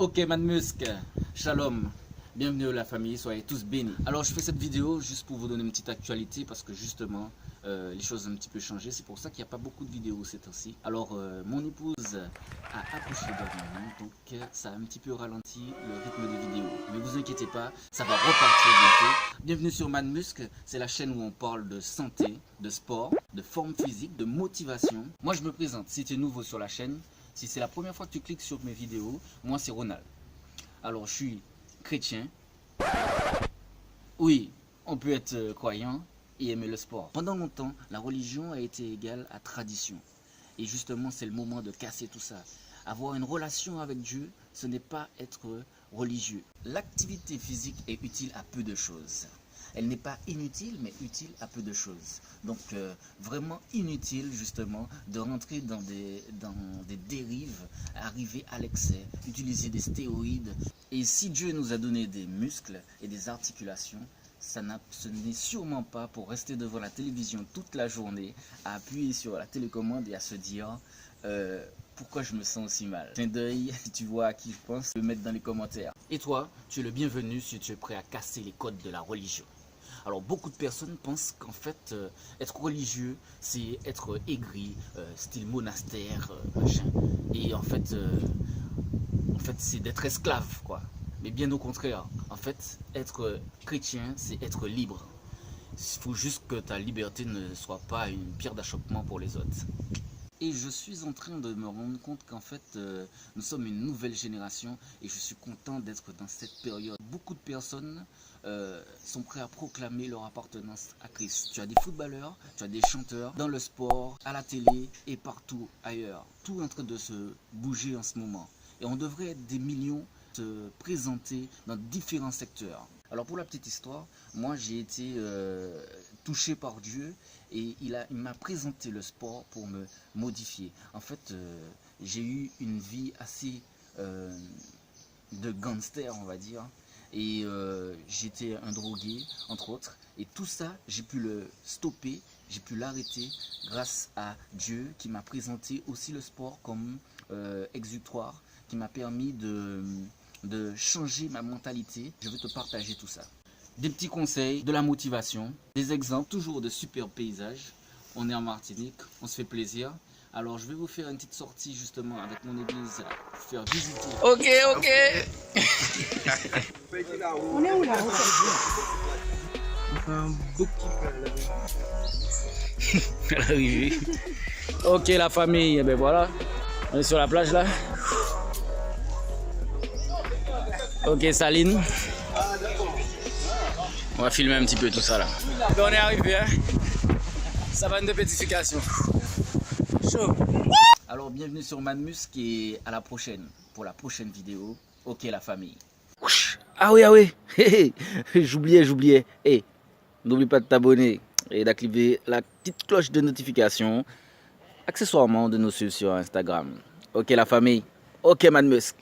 Ok, Manmusk, shalom, bienvenue la famille, soyez tous bénis. Alors je fais cette vidéo juste pour vous donner une petite actualité parce que justement les choses ont un petit peu changé, c'est pour ça qu'il n'y a pas beaucoup de vidéos ces temps-ci. Alors mon épouse a accouché dernièrement, donc ça a un petit peu ralenti le rythme des vidéos. Mais vous inquiétez pas, ça va repartir bientôt. Bienvenue sur Manmusk, c'est la chaîne où on parle de santé, de sport, de forme physique, de motivation. Moi je me présente, si tu es nouveau sur la chaîne, si c'est la première fois que tu cliques sur mes vidéos, moi c'est Ronald. Alors je suis chrétien. Oui, on peut être croyant et aimer le sport. Pendant longtemps, la religion a été égale à tradition. Et justement, c'est le moment de casser tout ça. Avoir une relation avec Dieu, ce n'est pas être religieux. L'activité physique est utile à peu de choses. Elle n'est pas inutile, mais utile à peu de choses. Donc, vraiment inutile, justement, de rentrer dans des dérives, arriver à l'excès, utiliser des stéroïdes. Et si Dieu nous a donné des muscles et des articulations, ce n'est sûrement pas pour rester devant la télévision toute la journée, à appuyer sur la télécommande et à se dire pourquoi je me sens aussi mal. Clin d'œil, si tu vois à qui je pense, le mettre dans les commentaires. Et toi, tu es le bienvenu si tu es prêt à casser les codes de la religion. Alors beaucoup de personnes pensent qu'en fait être religieux c'est être aigri, style monastère, machin. Et en fait c'est d'être esclave quoi. Mais bien au contraire, en fait être chrétien c'est être libre. Il faut juste que ta liberté ne soit pas une pierre d'achoppement pour les autres. Et je suis en train de me rendre compte qu'en fait, nous sommes une nouvelle génération et je suis content d'être dans cette période. Beaucoup de personnes sont prêts à proclamer leur appartenance à Christ. Tu as des footballeurs, tu as des chanteurs, dans le sport, à la télé et partout ailleurs. Tout est en train de se bouger en ce moment. Et on devrait être des millions se présenter dans différents secteurs. Alors pour la petite histoire, moi j'ai été touché par Dieu et il m'a présenté le sport pour me modifier. En fait, j'ai eu une vie assez de gangster, on va dire, et j'étais un drogué, entre autres, et tout ça, j'ai pu le stopper, j'ai pu l'arrêter grâce à Dieu qui m'a présenté aussi le sport comme exutoire, qui m'a permis de changer ma mentalité. Je veux te partager tout ça. Des petits conseils, de la motivation, des exemples, toujours de super paysages. On est en Martinique, on se fait plaisir. Alors je vais vous faire une petite sortie justement avec mon église pour faire visiter. Ok. On est où là? Un beau petit à l'arrivée. Ok la famille, et ben voilà. On est sur la plage là. Ok Saline. On va filmer un petit peu tout ça là. On est arrivé hein. Savane de pétrification. Chaud. Alors bienvenue sur Manmusk et à la prochaine pour la prochaine vidéo. Ok la famille. Ah oui. J'oubliais. Hey, n'oublie pas de t'abonner et d'activer la petite cloche de notification. Accessoirement de nous suivre sur Instagram. Ok la famille. Ok Manmusk.